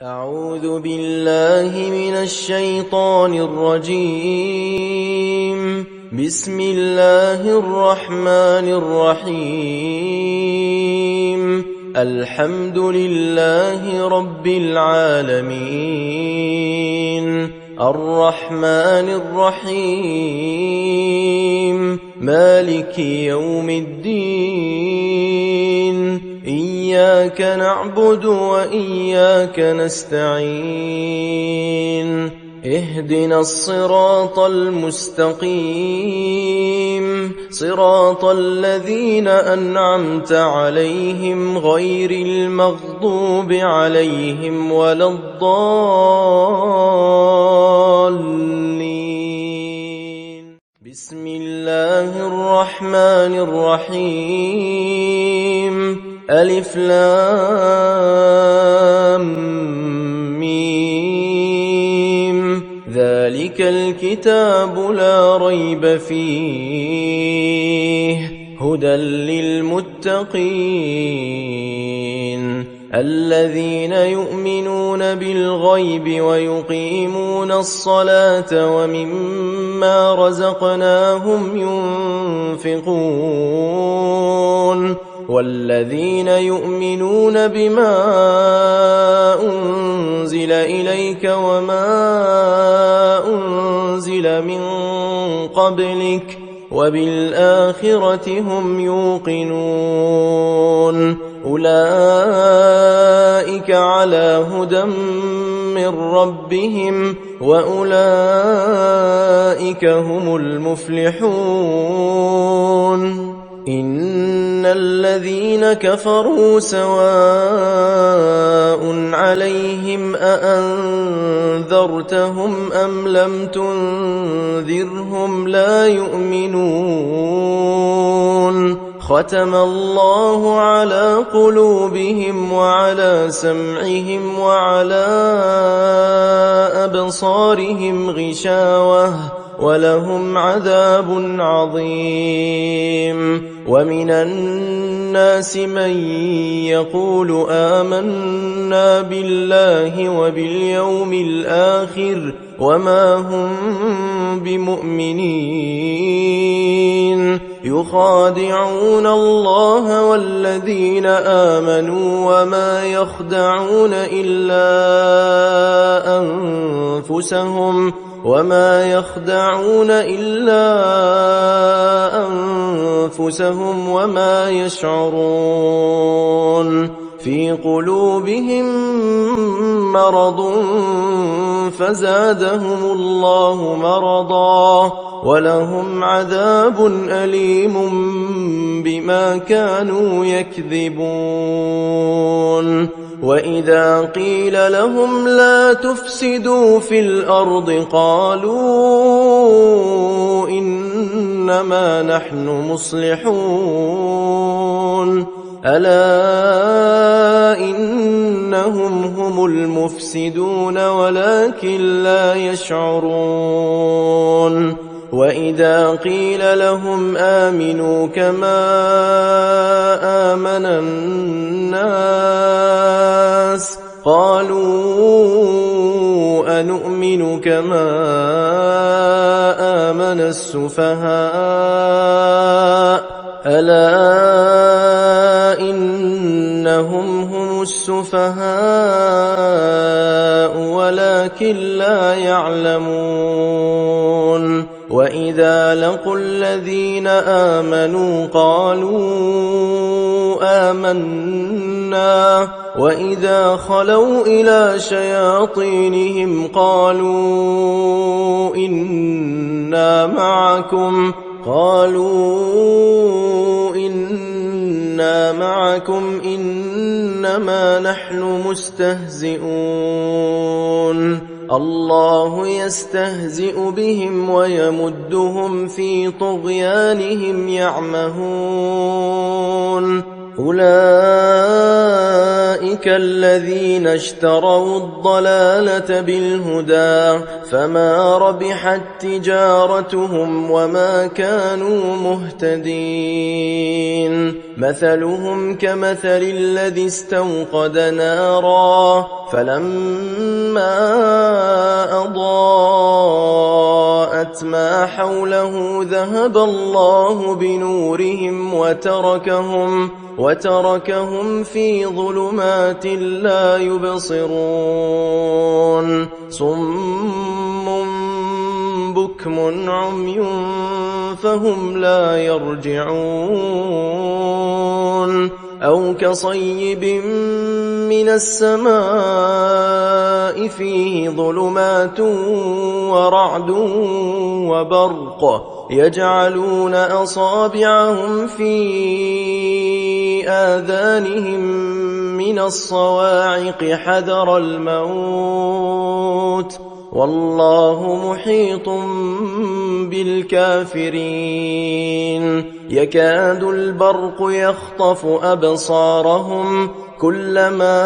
أعوذ بالله من الشيطان الرجيم. بسم الله الرحمن الرحيم. الحمد لله رب العالمين، الرحمن الرحيم، مالك يوم الدين. إياك نعبد وإياك نستعين. اهدنا الصراط المستقيم، صراط الذين أنعمت عليهم غير المغضوب عليهم ولا الضالين. بسم الله الرحمن الرحيم. ألف لام ميم. ذلك الكتاب لا ريب فيه، هدى للمتقين الذين يؤمنون بالغيب ويقيمون الصلاة ومما رزقناهم ينفقون، والذين يؤمنون بما أنزل إليك وما أنزل من قبلك وبالآخرة هم يوقنون. أولئك على هدى من ربهم وأولئك هم المفلحون. إن الذين كفروا سواء عليهم أأنذرتهم أم لم تنذرهم لا يؤمنون. ختم الله على قلوبهم وعلى سمعهم وعلى أبصارهم غشاوة ولهم عذاب عظيم. ومن الناس من يقول آمنا بالله وباليوم الآخر وما هم بمؤمنين، يخادعون الله والذين آمنوا وما يخدعون إلا أنفسهم وما يشعرون. في قلوبهم مرض فزادهم الله مرضا ولهم عذاب أليم بما كانوا يكذبون. وإذا قيل لهم لا تفسدوا في الأرض قالوا إنما نحن مصلحون. ألا إنهم هم المفسدون ولكن لا يشعرون. وإذا قيل لهم آمنوا كما آمن الناس قالوا أنؤمن كما آمن السفهاء. ألا إنهم هم السفهاء ولكن لا يعلمون. وإذا لقوا الذين آمنوا قالوا آمنا وإذا خلوا إلى شياطينهم قالوا إنا معكم إنما نحن مستهزئون. الله يستهزئ بهم ويمدهم في طغيانهم يعمهون. أولئك أولئك الذين اشتروا الضلالة بالهدى فما ربحت تجارتهم وما كانوا مهتدين مثلهم كمثل الذي استوقد نارا فلما أضاءت ما حوله ذهب الله بنورهم وتركهم في ظلمات لا يبصرون صم بكم عمي فهم لا يرجعون أو كصيب من السماء فيه ظلمات ورعد وبرق يجعلون أصابعهم في آذانهم من الصواعق حذر الموت والله محيط بالكافرين يكاد البرق يخطف أبصارهم كلما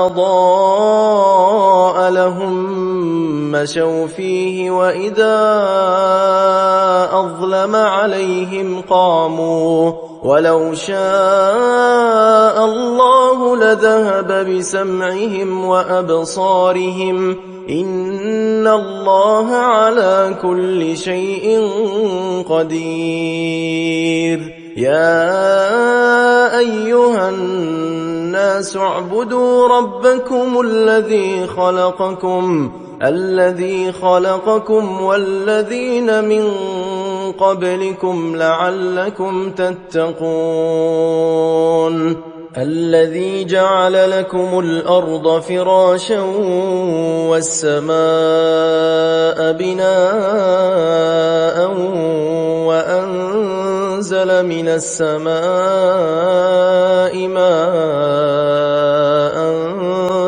أضاء لهم مشوا فيه وإذا أظلم عليهم قاموا ولو شاء الله لذهب بسمعهم وأبصارهم إن الله على كل شيء قدير يا أيها الناس اعبدوا ربكم الذي خلقكم والذين من قبلكم لعلكم تتقون الذي جعل لكم الأرض فراشا والسماء بناء وأنزل من السماء ماء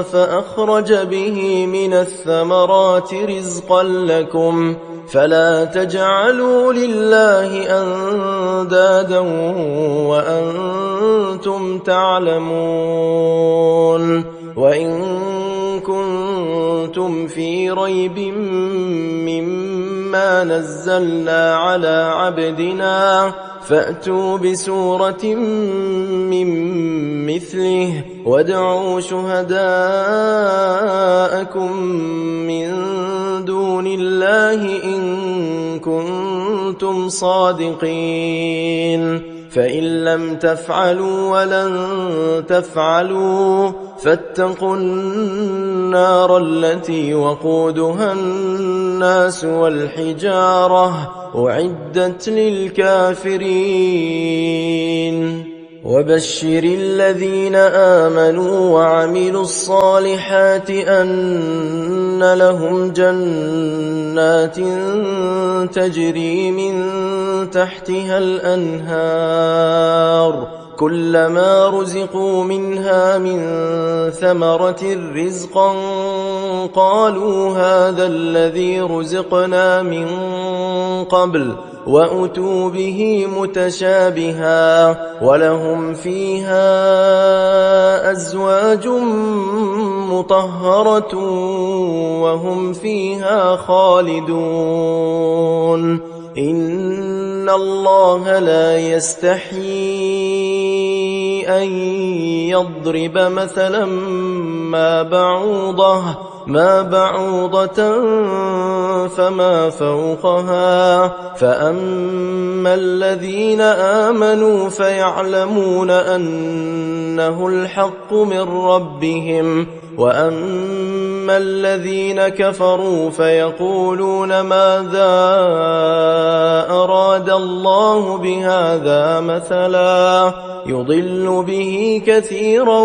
فأخرج به من الثمرات رزقا لكم فلا تجعلوا لله أندادا وأنتم تعلمون وإن كنتم في ريب مما نزلنا على عبدنا فأتوا بسورة من مثله وادعوا شهداءكم من دون الله إن كنتم صادقين فإن لم تفعلوا ولن تفعلوا فاتقوا النار التي وقودها الناس والحجارة أعدت للكافرين وبشر الذين آمنوا وعملوا الصالحات أن لهم جنات تجري من تحتها الأنهار كلما رزقوا منها من ثمرة رزقا قالوا هذا الذي رزقنا من قبل وأتوا به متشابها ولهم فيها أزواج مطهرة وهم فيها خالدون إن الله لا يستحيي أن يضرب مثلا ما بعوضة فما فوقها فأما الذين آمنوا فيعلمون أنه الحق من ربهم وأما الذين كفروا فيقولون ماذا أراد الله بهذا مثلا يضل به كثيرا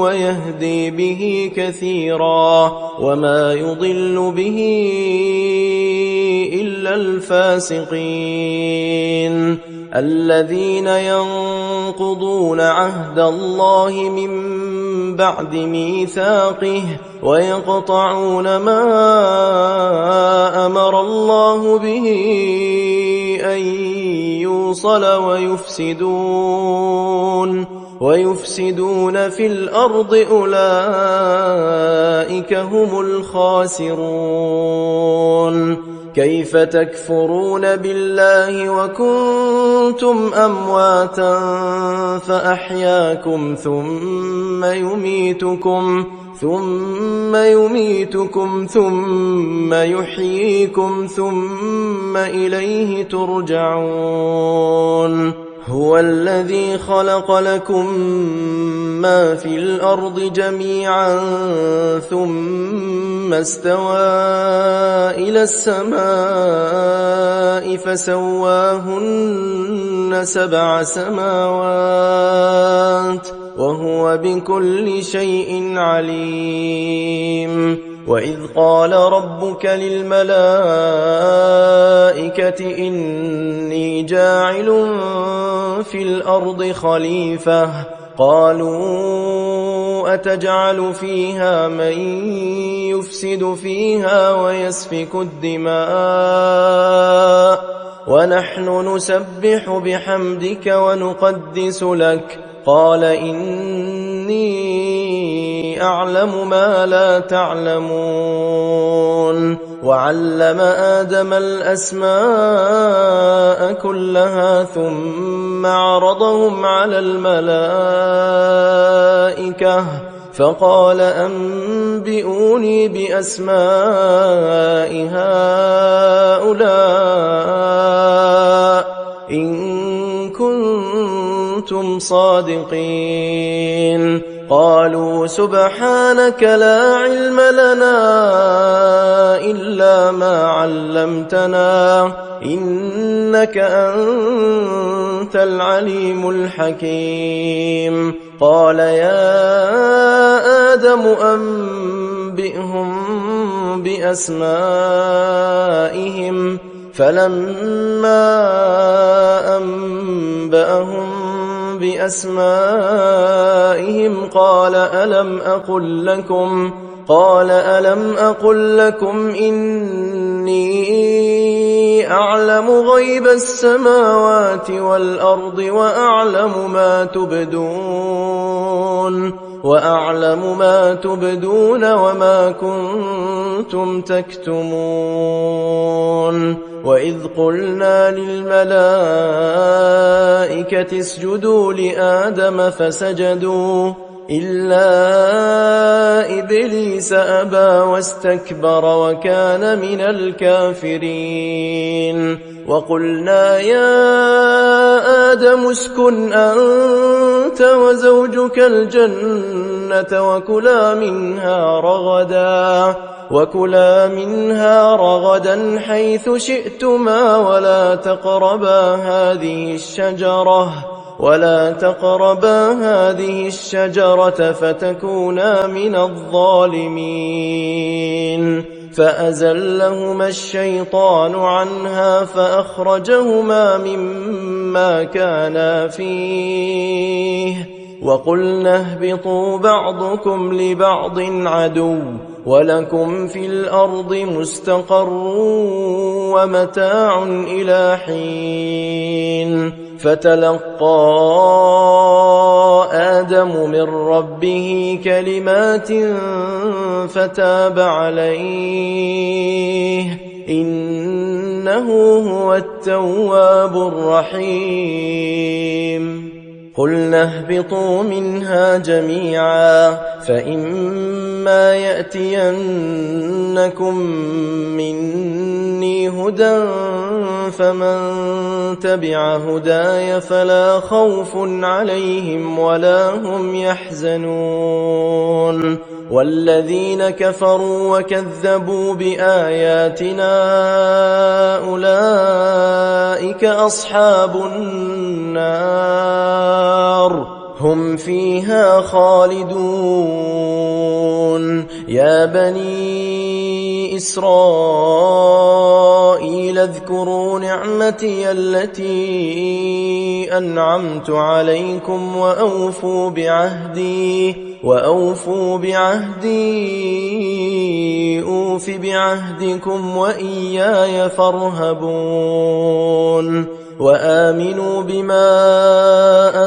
ويهدي به كثيرا وما يضل به إلا الفاسقين الذين ينقضون عهد الله من بعد ميثاقه ويقطعون ما أمر الله به ويفسدون في الأرض أولئك هم الخاسرون كيف تكفرون بالله وكنتم أمواتا فأحياكم ثم يميتكم ثم يحييكم ثم إليه ترجعون هو الذي خلق لكم ما في الأرض جميعا ثم استوى إلى السماء فسواهن 7 سماوات وهو بكل شيء عليم وإذ قال ربك للملائكة إني جاعل في الأرض خليفة قالوا أتجعل فيها من يفسد فيها ويسفك الدماء ونحن نسبح بحمدك ونقدس لك قال إني أعلم ما لا تعلمون وعلم آدم الأسماء كلها ثم عرضهم على الملائكة فقال أنبئوني بأسماء هؤلاء إن كنتم صادقين قالوا سبحانك لا علم لنا إلا ما علمتنا إنك أنت العليم الحكيم قال يا آدم أنبئهم بأسمائهم فلما أنبأهم بأسمائهم قال ألم أقل لكم إني أعلم غيب السماوات والأرض وأعلم ما تبدون وما كنتم تكتمون وإذ قلنا للملائكة اسجدوا لآدم فسجدوا إلا إبليس أبى واستكبر وكان من الكافرين وقلنا يا آدم اسكن أنت وزوجك الجنة وكلا منها رغدا حيث شئتما ولا تقربا هذه الشجرة فتكونا من الظالمين فأزلهما الشيطان عنها فأخرجهما مما كانا فيه وقلنا اهبطوا بعضكم لبعض عدو ولكم في الأرض مستقر ومتاع إلى حين فتلقى آدم من ربه كلمات فتاب عليه إنه هو التواب الرحيم قلنا اهبطوا منها جميعا فإما يأتينكم مني هدى فمن تبع هداي فلا خوف عليهم ولا هم يحزنون والذين كفروا وكذبوا بآياتنا أولئك أصحاب النار هم فيها خالدون يا بني إسرائيل اذكروا نعمتي التي أنعمت عليكم وأوفوا بعهدي أوف بعهدكم وإياي فارهبون وآمنوا بما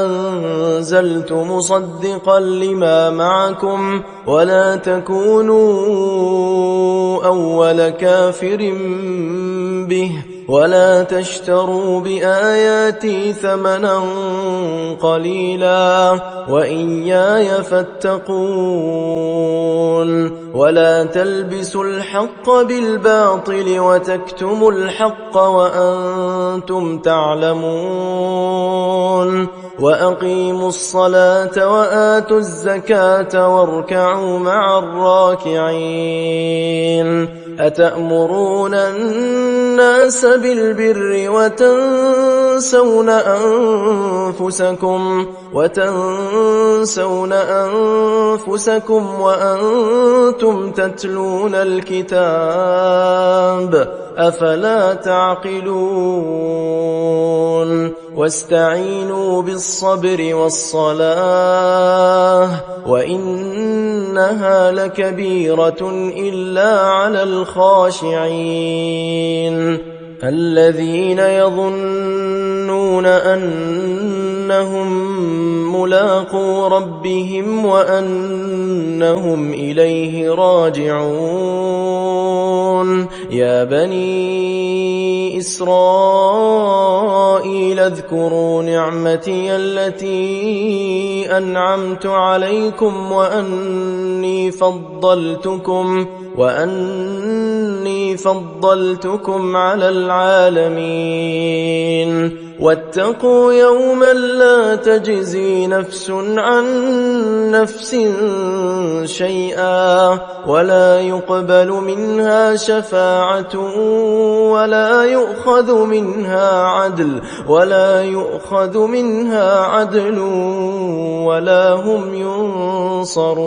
أنزلت مصدقا لما معكم ولا تكونوا أول كافر به ولا تشتروا بآياتي ثمنا قليلا وإياي فاتقون ولا تلبسوا الحق بالباطل وتكتموا الحق وأنتم تعلمون وأقيموا الصلاة وآتوا الزكاة واركعوا مع الراكعين أتأمرون الناس بالبر وتنسون أنفسكم وأنتم تتلون الكتاب أفلا تعقلون واستعينوا بالصبر والصلاة وإنها لكبيرة إلا على الخاشعين الذين يظنون أنهم ملاقو ربهم وأنهم إليه راجعون يا بني إسرائيل اذكروا نعمتي التي أنعمت عليكم وأني فضلتكم على العالمين واتقوا يوما لا تجزي نفس عن نفس شيئا ولا يقبل منها شفاعة ولا يؤخذ منها عدل ولا هم ينصرون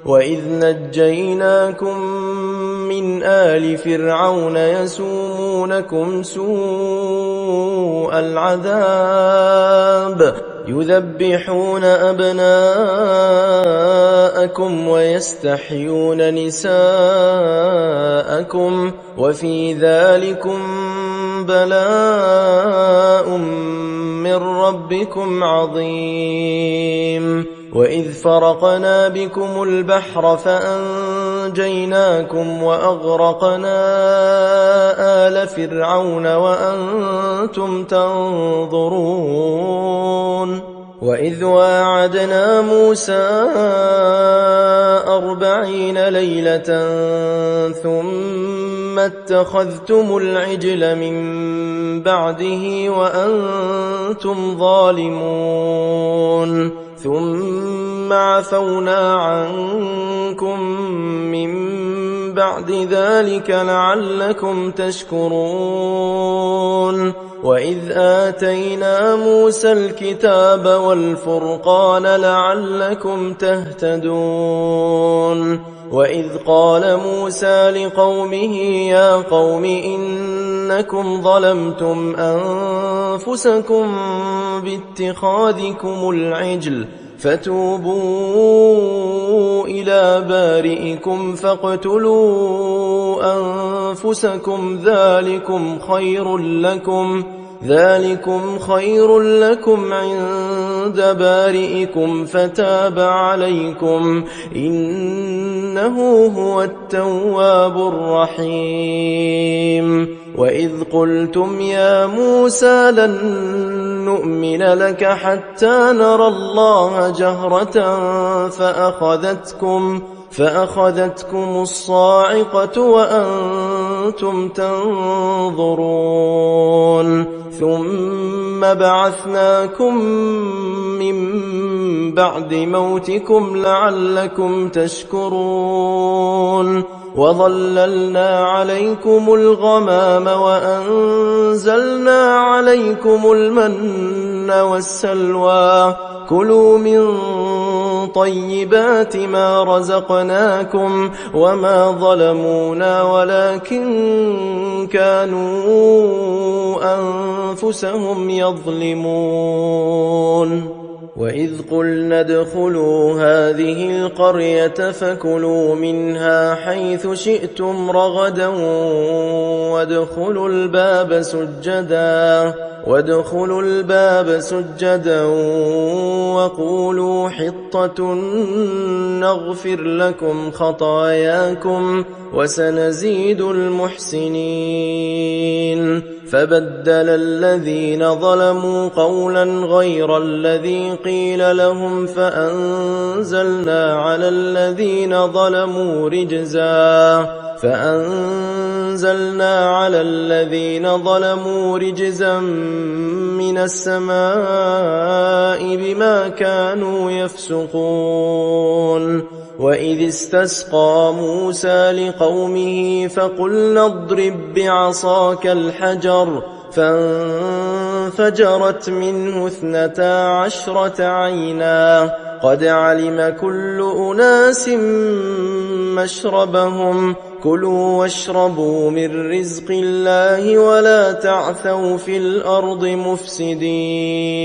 وإذ نجيناكم من آل فرعون يسومونكم سوء العذاب يذبحون أبناءكم ويستحيون نساءكم وفي ذلكم بلاء من ربكم عظيم وإذ فرقنا بكم البحر فأنجيناكم وأغرقنا آل فرعون وأنتم تنظرون وإذ واعدنا موسى 40 ليلة ثم اتخذتم العجل من بعده وأنتم ظالمون ثم عفونا عنكم من بعد ذلك لعلكم تشكرون وإذ آتينا موسى الكتاب والفرقان لعلكم تهتدون وإذ قال موسى لقومه يا قوم إنكم ظلمتم أنفسكم باتخاذكم العجل فتوبوا إلى بارئكم فاقتلوا أنفسكم ذلكم خير لكم عند بارئكم فتاب عليكم إنه هو التواب الرحيم وإذ قلتم يا موسى لن نؤمن لك حتى نرى الله جهرة فأخذتكم الصاعقة وأنتم تنظرون ثم بعثناكم من بعد موتكم لعلكم تشكرون وظللنا عليكم الغمام وأنزلنا عليكم المن والسلوى كلوا من طيبات ما رزقناكم وما ظلمونا ولكن كانوا أنفسهم يظلمون وإذ قلنا ادخلوا هذه القرية فكلوا منها حيث شئتم رغدا وادخلوا الباب سجدا وقولوا حطة نغفر لكم خطاياكم وسنزيد المحسنين. فبدل الذين ظلموا قولا غير الذي قيل لهم فأنزلنا على الذين ظلموا رجزا من السماء بما كانوا يفسقون. وإذ استسقى موسى لقومه فقلنا اضرب بعصاك الحجر فانفجرت منه 12 عينا قد علم كل أناس مشربهم كلوا واشربوا من رزق الله ولا تعثوا في الأرض مفسدين.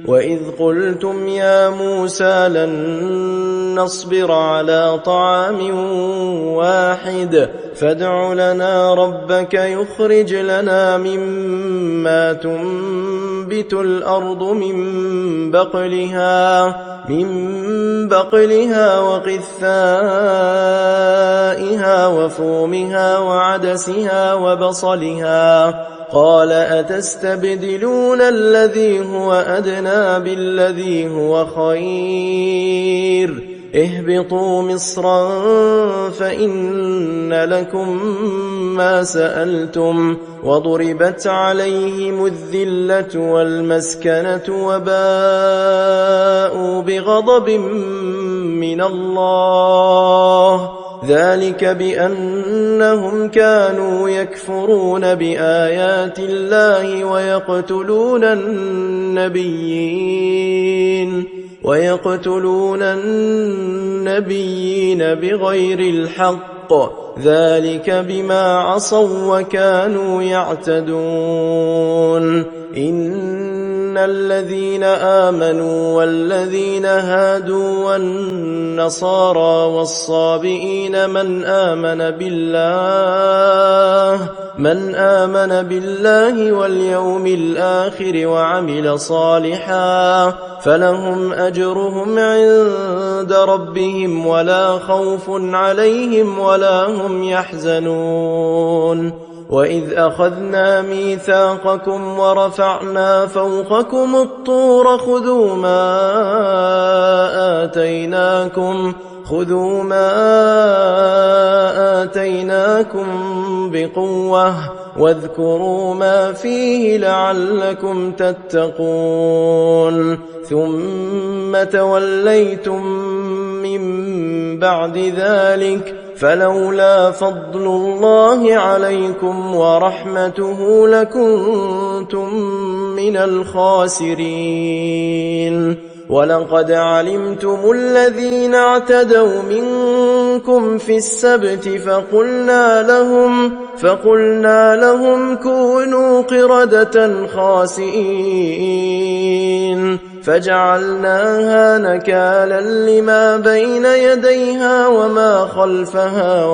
وإذ قلتم يا موسى لن نصبر على طعام واحد فادع لنا ربك يخرج لنا مما تنبت الأرض من بقلها وقثائها وفومها وعدسها وبصلها قال أتستبدلون الذي هو أدنى بالذي هو خير اهبطوا مصرا فإن لكم ما سألتم وضربت عليهم الذلة والمسكنة وباءوا بغضب من الله ذلك بأنهم كانوا يكفرون بآيات الله ويقتلون النبيين بغير الحق ذلك بما عصوا وكانوا يعتدون. إن الذين آمنوا والذين هادوا والنصارى والصابئين من آمن بالله واليوم الآخر وعمل صالحا فلهم أجرهم عند ربهم ولا خوف عليهم ولا هم يحزنون. وإذ أخذنا ميثاقكم ورفعنا فوقكم الطور خذوا ما آتيناكم بقوة واذكروا ما فيه لعلكم تتقون. ثم توليتم من بعد ذلك فلولا فضل الله عليكم ورحمته لكنتم من الخاسرين. ولقد علمتم الذين اعتدوا منكم في السبت فقلنا لهم كونوا قردة خاسئين فجعلناها نكالا لما بين يديها وما خلفها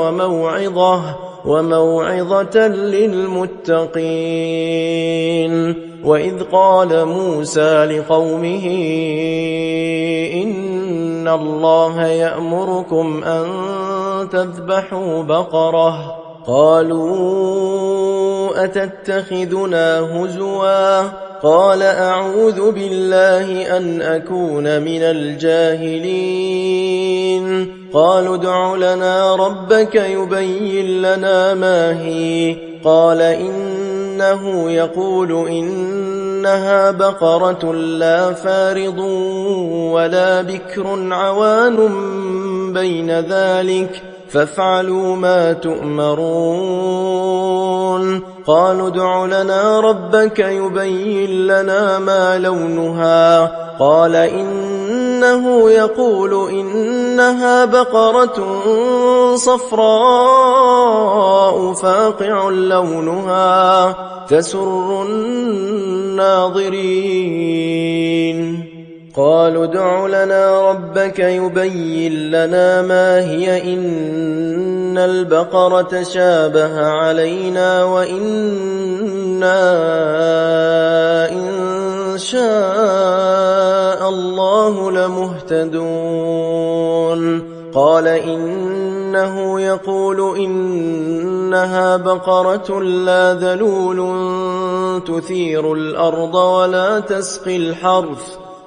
وموعظة للمتقين. وإذ قال موسى لقومه إن الله يأمركم أن تذبحوا بقرة قالوا أتتخذنا هزوا قال أعوذ بالله أن أكون من الجاهلين. قالوا ادع لنا ربك يبين لنا ما هي قال إنه يقول إنها بقرة لا فارض ولا بكر عوان بين ذلك فافعلوا ما تؤمرون. قالوا ادع لنا ربك يبين لنا ما لونها قال إنه يقول إنها بقرة صفراء فاقع لونها تسر الناظرين. قالوا ادع لنا ربك يبين لنا ما هي إن البقرة شابه علينا وإنا إن شاء الله لمهتدون قال إنه يقول إنها بقرة لا ذلول تثير الأرض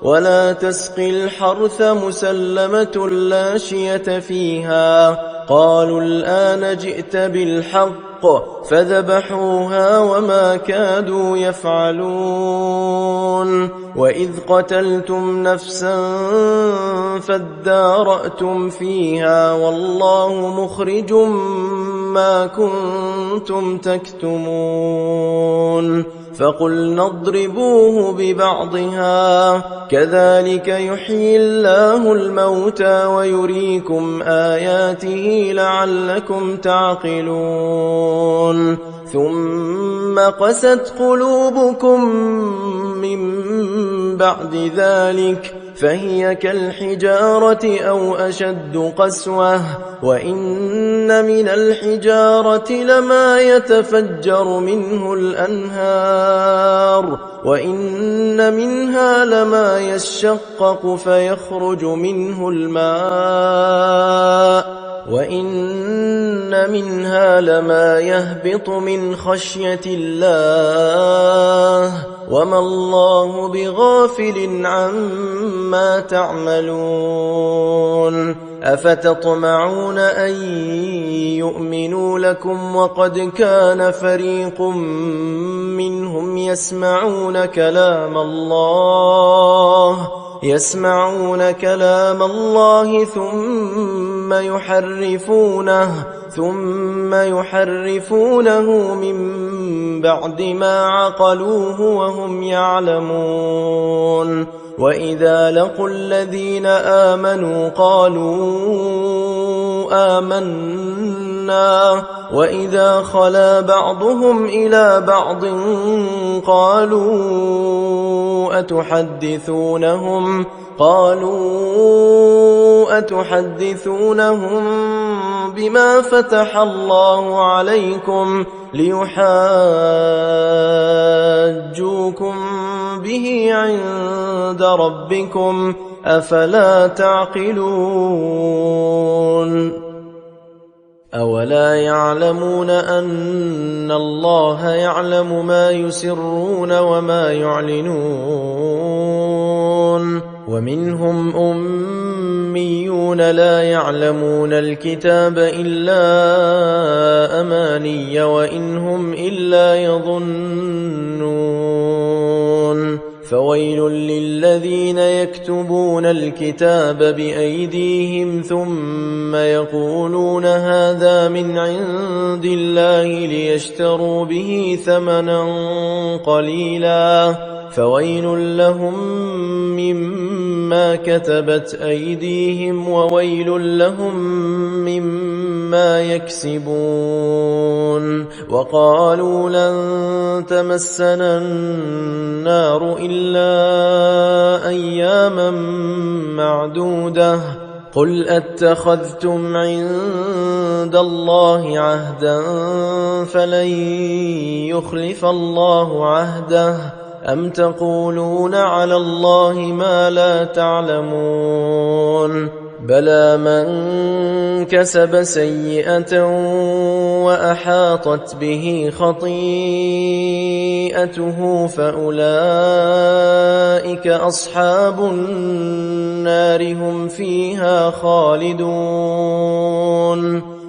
ولا تسقي الحرث مسلمة لا شية فيها قالوا الآن جئت بالحق فذبحوها وما كادوا يفعلون وإذ قتلتم نفسا فادارأتم فيها والله مخرج ما كنتم تكتمون فقلنا اضربوه ببعضها كذلك يحيي الله الموتى ويريكم آياته لعلكم تعقلون ثم قست قلوبكم من بعد ذلك فهي كالحجارة أو أشد قسوة وإن من الحجارة لما يتفجر منه الأنهار وإن منها لما يشقق فيخرج منه الماء وإن منها لما يهبط من خشية الله وما الله بغافل عما تعملون أفتطمعون أن يؤمنوا لكم وقد كان فريق منهم يسمعون كلام الله ثم يحرفونه من بعد ما عقلوه وهم يعلمون وإذا لقوا الذين آمنوا قالوا آمنا وإذا خلا بعضهم إلى بعض قالوا أتحدثونهم بما فتح الله عليكم ليحاجوكم به عند ربكم أفلا تعقلون أولا يعلمون أن الله يعلم ما يسرون وما يعلنون ومنهم أميون لا يعلمون الكتاب إلا أماني وإن هم إلا يظنون فويل للذين يكتبون الكتاب بأيديهم ثم يقولون هذا من عند الله ليشتروا به ثمنا قليلا فويل لهم مما كتبت أيديهم وويل لهم مما يكسبون وقالوا لن تمسنا النار إلا أياما معدودة قل أتخذتم عند الله عهدا فلن يخلف الله عهده أم تقولون على الله ما لا تعلمون بلى من كسب سيئة وأحاطت به خطيئته فأولئك أصحاب النار هم فيها خالدون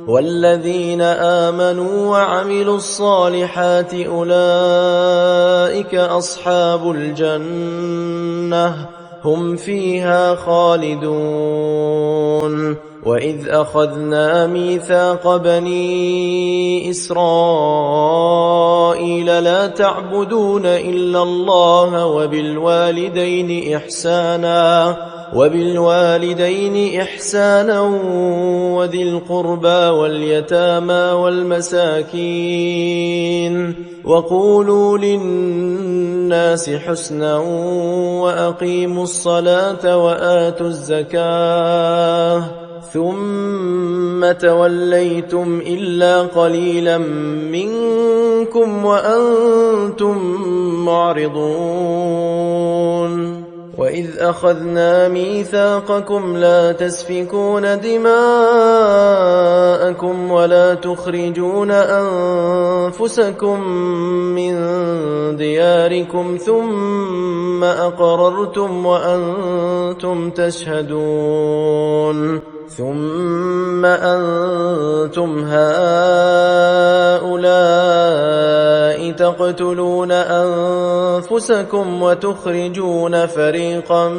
والذين آمنوا وعملوا الصالحات أولئك أصحاب الجنة هم فيها خالدون وإذ أخذنا ميثاق بني إسرائيل لا تعبدون إلا الله وبالوالدين إحسانا وذي القربى واليتامى وقولوا للناس حسنا وأقيموا الصلاة وآتوا الزكاة ثم توليتم إلا قليلا منكم وأنتم معرضون وإذ أخذنا ميثاقكم لا تسفكون دماءكم ولا تخرجون أنفسكم من دياركم ثم أقررتم وأنتم تشهدون ثم أنتم هؤلاء تقتلون أنفسكم وتخرجون فريقا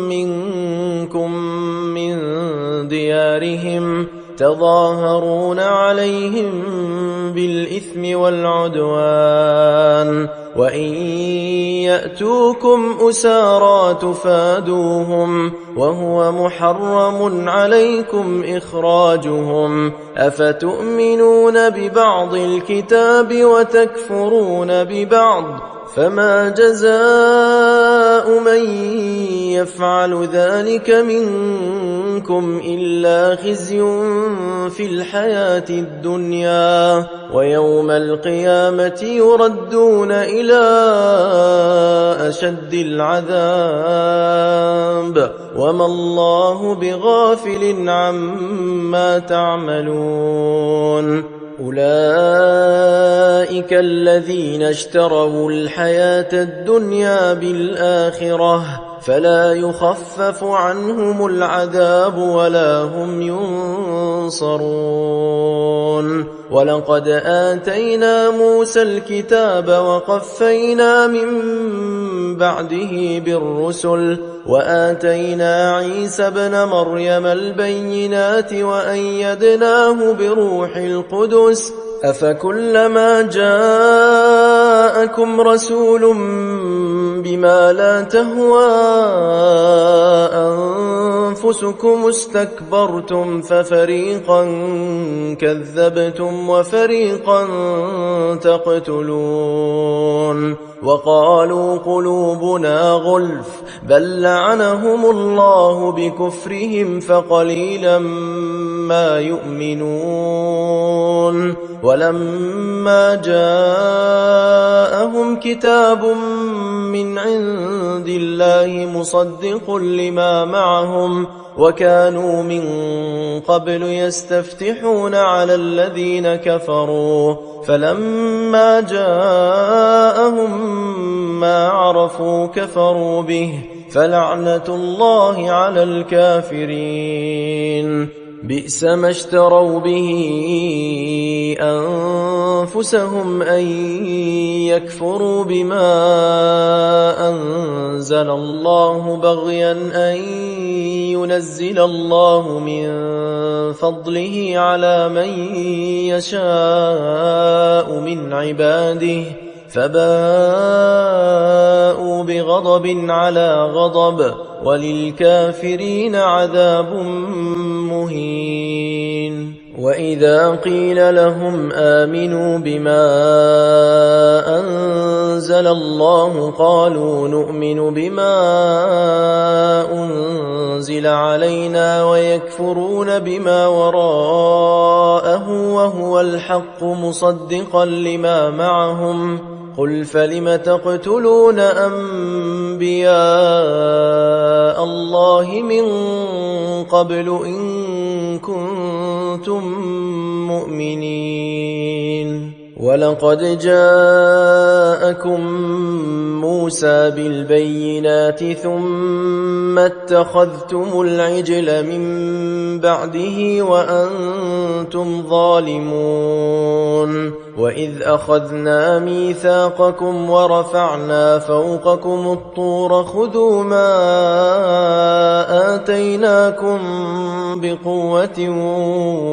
منكم من ديارهم تظاهرون عليهم بالإثم والعدوان وإن يأتوكم أسارى تفادوهم وهو محرم عليكم إخراجهم أفتؤمنون ببعض الكتاب وتكفرون ببعض فما جزاء من يفعل ذلك منكم إلا خزي في الحياة الدنيا ويوم القيامة يردون إلى أشد العذاب وما الله بغافل عما تعملون أولئك الذين اشتروا الحياة الدنيا بالآخرة فلا يخفف عنهم العذاب ولا هم ينصرون ولقد آتينا موسى الكتاب وقفينا من بعده بالرسل وآتينا عيسى ابن مريم البينات وأيدناه بروح القدس أفكلما جاءكم رسول بما لا تهوى أنفسكم استكبرتم ففريقا كذبتم وفريقا تقتلون وقالوا قلوبنا غلف بل لعنهم الله بكفرهم فقليلا ما يؤمنون ولما جاءهم كتاب من عند الله مصدق لما معهم وكانوا من قبل يستفتحون على الذين كفروا فلما جاءهم ما عرفوا كفروا به فلعنة الله على الكافرين بئس ما اشتروا به أنفسهم أن يكفروا بما أنزل الله بغيا أن ينزل الله من فضله على من يشاء من عباده فباءوا بغضب على غضب وللكافرين عذاب مهين وإذا قيل لهم آمنوا بما أنزل الله قالوا نؤمن بما أنزل علينا ويكفرون بما وراءه وهو الحق مصدقا لما معهم قل فلم تقتلون أنبياء الله من قبل إن كنتم مؤمنين ولقد جاءكم موسى بالبينات ثم اتخذتم العجل من بعده وأنتم ظالمون وإذ أخذنا ميثاقكم ورفعنا فوقكم الطور خذوا ما آتيناكم بقوة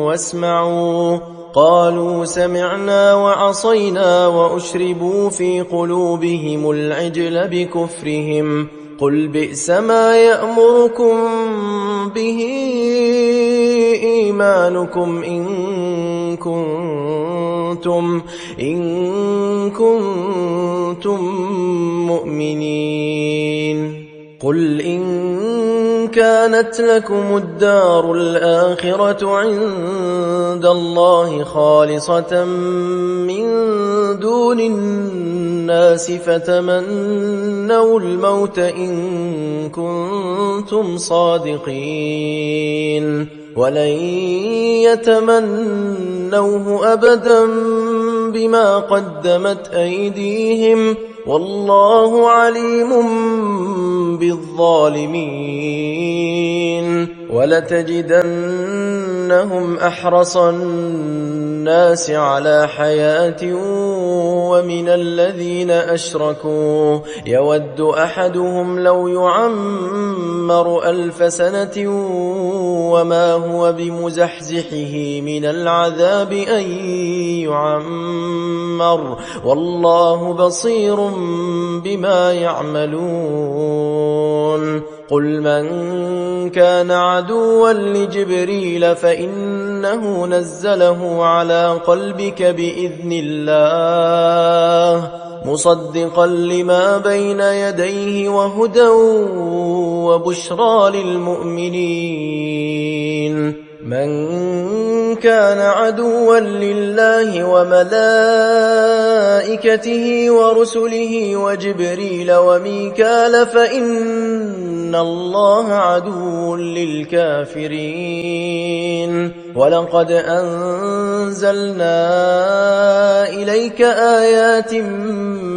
واسمعوا قالوا سمعنا وعصينا وأشربوا في قلوبهم العجل بكفرهم قل بئس ما يأمركم به إيمانكم إن كنتم مؤمنين. قل إن كانت لكم الدار الآخرة عند الله خالصة من دون الناس فتمنوا الموت إن كنتم صادقين ولن يتمنوه أبدا بما قدمت أيديهم والله عليم بالظالمين. ولتجدنهم أحرص الناس على حياة ومن الذين أشركوا يود أحدهم لو يعمر 1000 سنة وما هو بمزحزحه من العذاب أن يعمر والله بصير بما يعملون. قل من كان عدوا لجبريل فإنه نزله على قلبك بإذن الله مصدقا لما بين يديه وهدى وبشرى للمؤمنين. من كان عدوا لله وملائكته ورسله وجبريل وميكال فإن الله عدو للكافرين. ولقد أنزلنا إليك آيات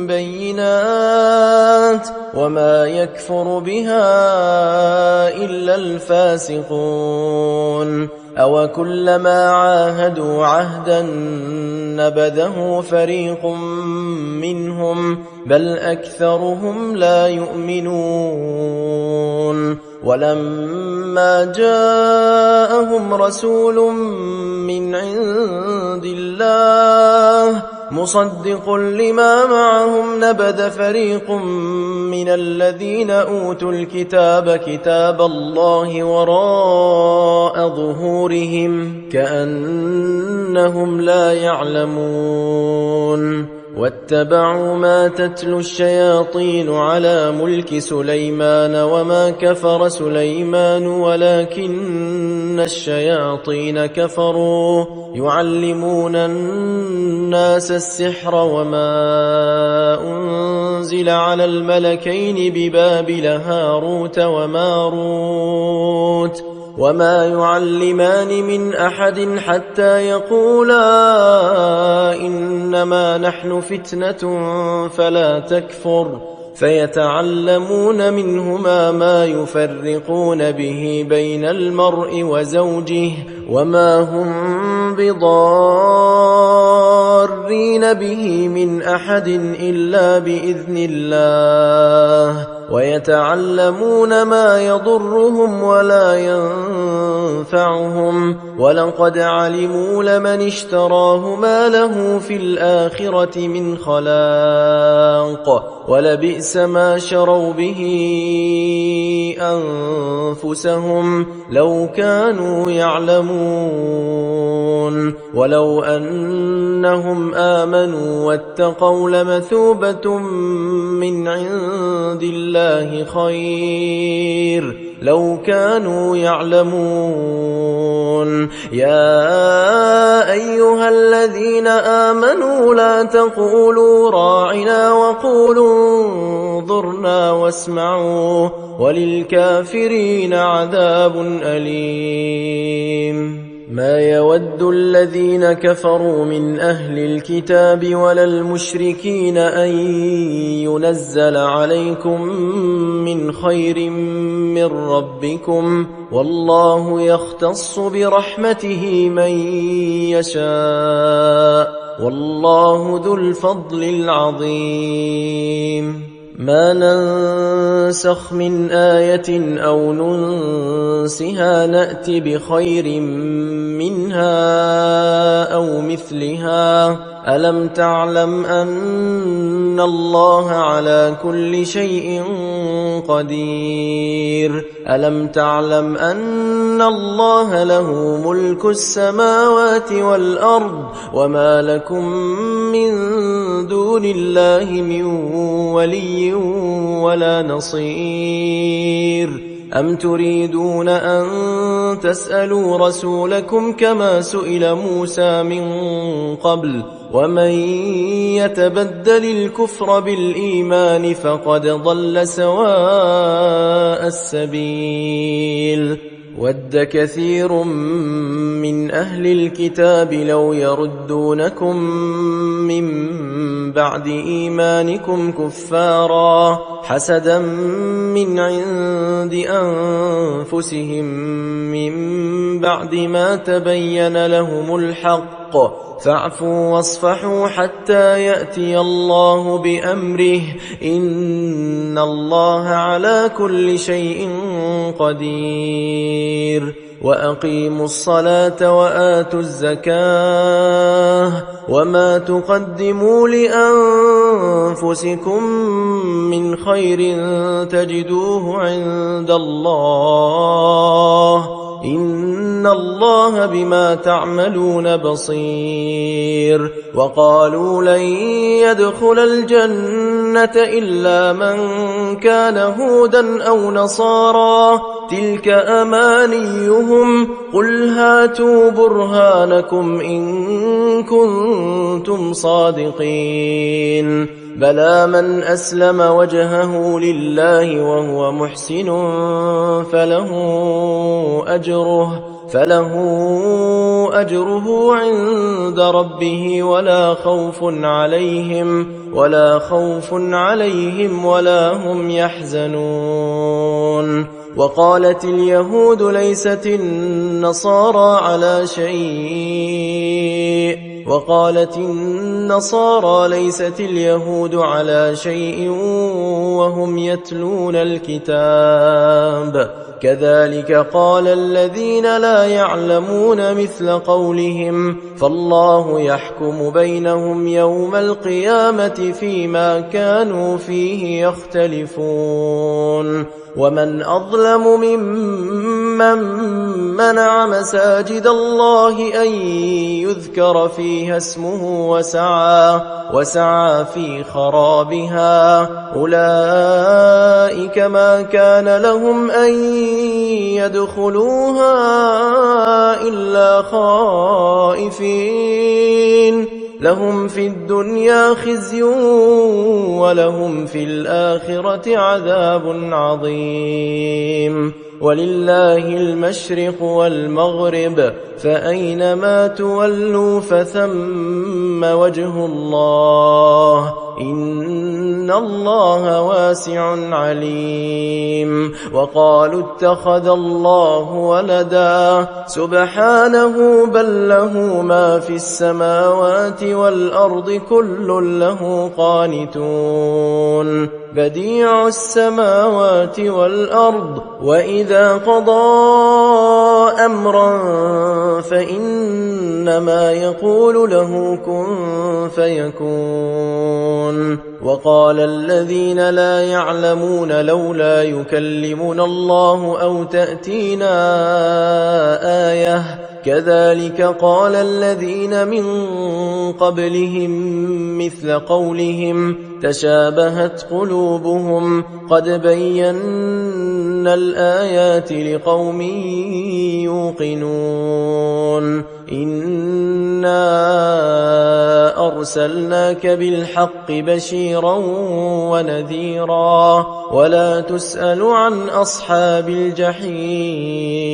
بينات وما يكفر بها إلا الفاسقون. أوكلما عاهدوا عهدا نبذه فريق منهم بل أكثرهم لا يؤمنون. ولما جاءهم رسول من عند الله مصدق لما معهم نبذ فريق من الذين أوتوا الكتاب كتاب الله وراء ظهورهم كأنهم لا يعلمون. واتبعوا ما تتلو الشياطين على ملك سليمان وما كفر سليمان ولكن الشياطين كفروا يعلمون الناس السحر وما أنزل على الملكين ببابل هاروت وماروت وما يعلمان من أحد حتى يقولا إنما نحن فتنة فلا تكفر فيتعلمون منهما ما يفرقون به بين المرء وزوجه وما هم بضارين به من أحد إلا بإذن الله ويتعلمون ما يضرهم ولا ينفعهم ولقد علموا لمن اشتراه ما له في الآخرة من خلاق ولبئس ما شروا به أنفسهم لو كانوا يعلمون. ولو أنهم آمنوا واتقوا لمثوبة من عند الله خير لو كانوا يعلمون. يا أيها الذين آمنوا لا تقولوا راعنا وقولوا انظرنا واسمعوا وللكافرين عذاب أليم. ما يود الذين كفروا من أهل الكتاب ولا المشركين أن ينزل عليكم من خير من ربكم والله يختص برحمته من يشاء والله ذو الفضل العظيم. ما ننسخ من آية أو ننسها نأت بخير منها أو مثلها ألم تعلم أن الله على كل شيء قدير ألم تعلم أن الله له ملك السماوات والأرض وما لكم من دون الله من ولي ولا نصير أم تريدون أن تسألوا رسولكم كما سئل موسى من قبل ومن يتبدل الكفر بالإيمان فقد ضل سواء السبيل ود كثير من أهل الكتاب لو يردونكم من بعد إيمانكم كفارا حسدا من عند أنفسهم من بعد ما تبين لهم الحق فاعفوا واصفحوا حتى يأتي الله بأمره إن الله على كل شيء قدير وأقيموا الصلاة وآتوا الزكاة وما تقدموا لأنفسكم من خير تجدوه عند الله إن الله بما تعملون بصير وقالوا لن يدخل الجنة إلا من كان هودا أو نصارى تلك أمانيهم قل هاتوا برهانكم إن كنتم صادقين بلى من أسلم وجهه لله وهو محسن فله أجره عند ربه ولا خوف عليهم ولا هم يحزنون وقالت اليهود ليست النصارى على شيء وقالت النصارى ليست اليهود على شيء وهم يتلون الكتاب كذلك قال الذين لا يعلمون مثل قولهم فالله يحكم بينهم يوم القيامة فيما كانوا فيه يختلفون ومن أظلم ممن منع مساجد الله أن يذكر فيها اسمه وسعى في خرابها أولئك ما كان لهم أن يدخلوها إلا خائفين لهم في الدنيا خزي ولهم في الآخرة عذاب عظيم ولله المشرق والمغرب فأينما تولوا فثم وجه الله إن الله واسع عليم وقالوا اتخذ الله ولدا سبحانه بل له ما في السماوات والأرض كل له قانتون بديع السماوات والأرض وإذا قضى أمرا فإنما يقول له كن فيكون وقال الذين لا يعلمون لولا يكلمنا الله أو تأتينا آية كذلك قال الذين من قبلهم مثل قولهم تشابهت قلوبهم قد بينا الآيات لقوم يوقنون إنا أرسلناك بالحق بشيرا ونذيرا ولا تسأل عن أصحاب الجحيم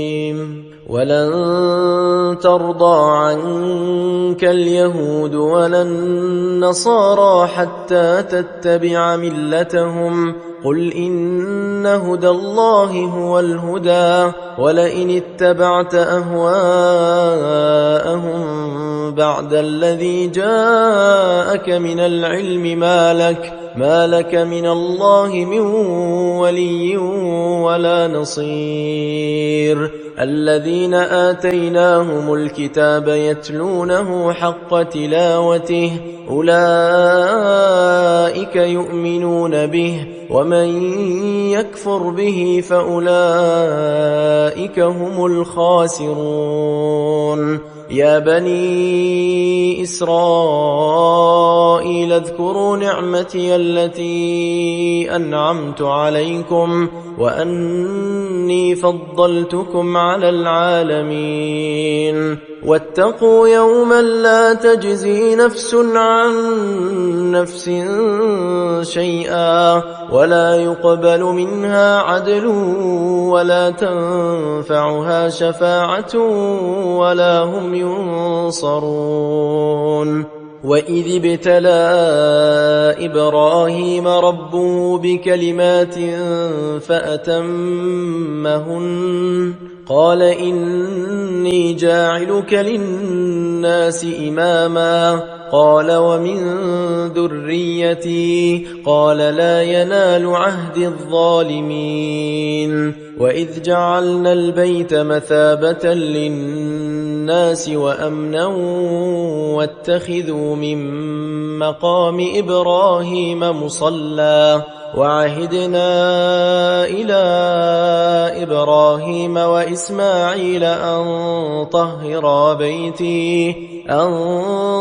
ولن ترضى عنك اليهود ولا النصارى حتى تتبع ملتهم قل إن هدى الله هو الهدى ولئن اتبعت أهواءهم بعد الذي جاءك من العلم ما لك من الله من ولي ولا نصير. الذين آتيناهم الكتاب يتلونه حق تلاوته أولئك يؤمنون به ومن يكفر به فأولئك هم الخاسرون. يا بني إسرائيل اذكروا نعمتي التي أنعمت عليكم وأني فضلتكم على العالمين. واتقوا يوما لا تجزي نفس عن نفس شيئا ولا يقبل منها عدل ولا تنفعها شفاعة ولا هم ينصرون. وإذ ابتلى إبراهيم ربه بكلمات فأتمهن قال إني جاعلك للناس إماما قال ومن ذريتي قال لا ينال عهد الظالمين. وإذ جعلنا البيت مثابة للناس وأمنا واتخذوا من مقام إبراهيم مصلى وعهدنا إلى إبراهيم وإسماعيل أن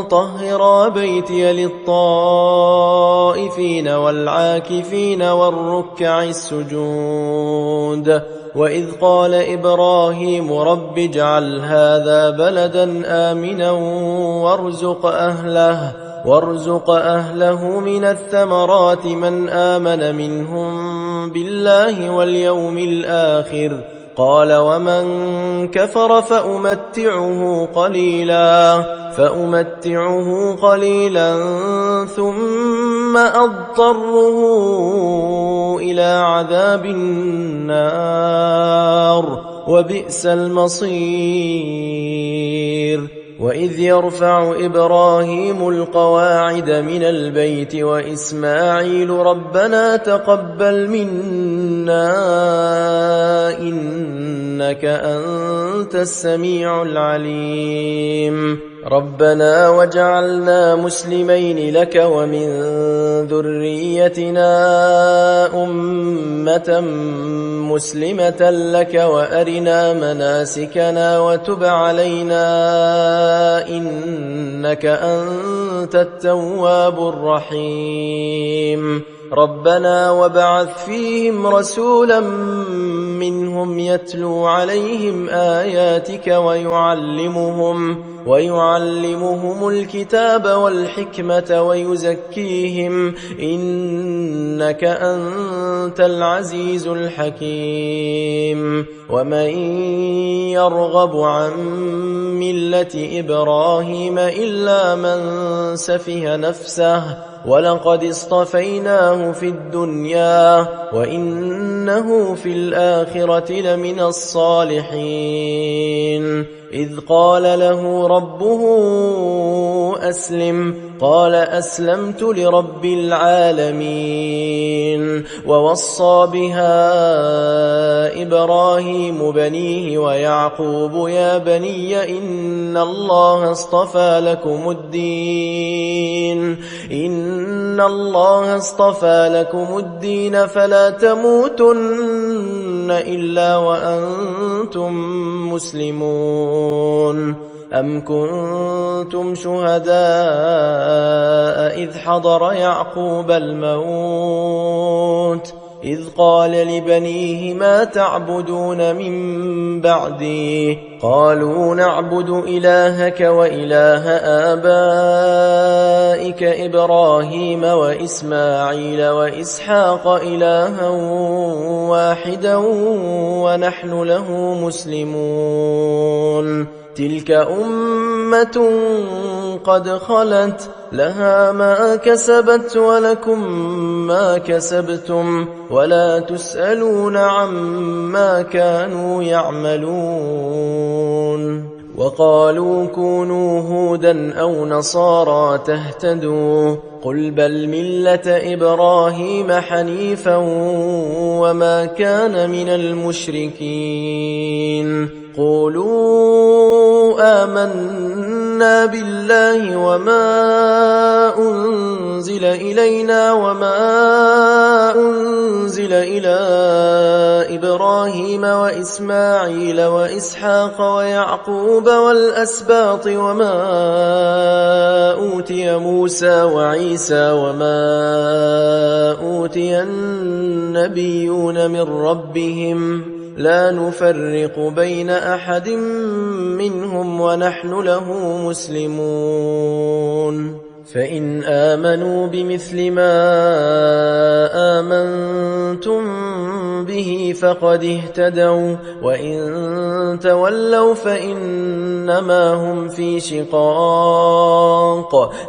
طهرا بيتي للطائفين والعاكفين والركع السجود. وإذ قال إبراهيم رب اجعل هذا بلدا آمنا وارزق أهله من الثمرات من آمن منهم بالله واليوم الآخر قال ومن كفر فأمتعه قليلا ثم أضطره إلى عذاب النار وبئس المصير. وإذ يرفع إبراهيم القواعد من البيت وإسماعيل ربنا تقبل منا إنك أنت السميع العليم. ربنا وجعلنا مسلمين لك ومن ذريتنا أمة مسلمة لك وأرنا مناسكنا وتب علينا إنك أنت التواب الرحيم. ربنا وابعث فيهم رسولا منهم يتلو عليهم آياتك ويعلمهم الكتاب والحكمة ويزكيهم إنك أنت العزيز الحكيم. ومن يرغب عن ملة إبراهيم إلا من سفه نفسه ولقد اصطفيناه في الدنيا وإنه في الآخرة لمن الصالحين. إذ قال له ربه أسلم قال أسلمت لرب العالمين. ووصى بها إبراهيم بنيه ويعقوب يا بني إن الله اصطفى لكم الدين فلا تموتن إلا وأنتم مسلمون. أم كنتم شهداء إذ حضر يعقوب الموت إذ قال لبنيه ما تعبدون من بعدي قالوا نعبد إلهك وإله آبائك إبراهيم وإسماعيل وإسحاق إلها واحدا ونحن له مسلمون. تلك أمة قد خلت لها ما كسبت ولكم ما كسبتم ولا تسألون عما كانوا يعملون. وقالوا كونوا هودا أو نصارى تهتدوا قل بل ملة إبراهيم حنيفا وما كان من المشركين قولوا آمنا بالله وما أنزل إلينا وما أنزل إلى إبراهيم وإسماعيل وإسحاق ويعقوب والأسباط وما أوتي موسى وعيسى وما أوتي النبيون من ربهم لا نفرق بين أحد منهم ونحن له مسلمون فإن آمنوا بمثل ما آمنتم به فقد اهتدوا وإن تولوا فإنما هم في شقاق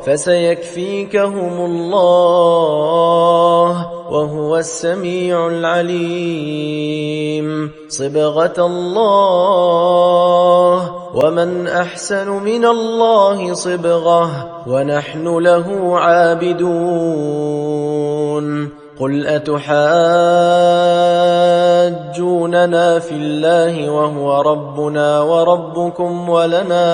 فسيكفيكهم الله وهو السميع العليم صبغة الله ومن أحسن من الله صبغة ونحن له عابدون قل أتحاجوننا في الله وهو ربنا وربكم ولنا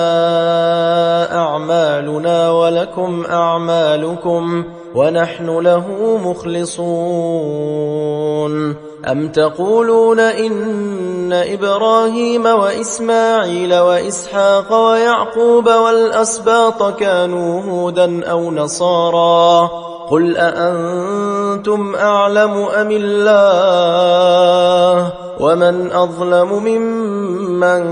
أعمالنا ولكم أعمالكم ونحن له مخلصون أم تقولون إن إبراهيم وإسماعيل وإسحاق ويعقوب والأسباط كانوا هودا أو نصارى قل أأنتم أعلم أم الله ومن أظلم ممن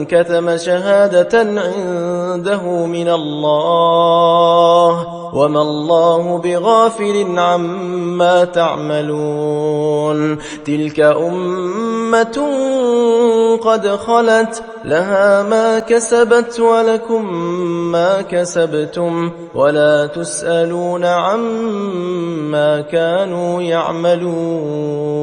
كتم شهادة عنده من الله وما الله بغافل عما تعملون تلك أمة قد خلت لها ما كسبت ولكم ما كسبتم ولا تسألون عما كانوا يعملون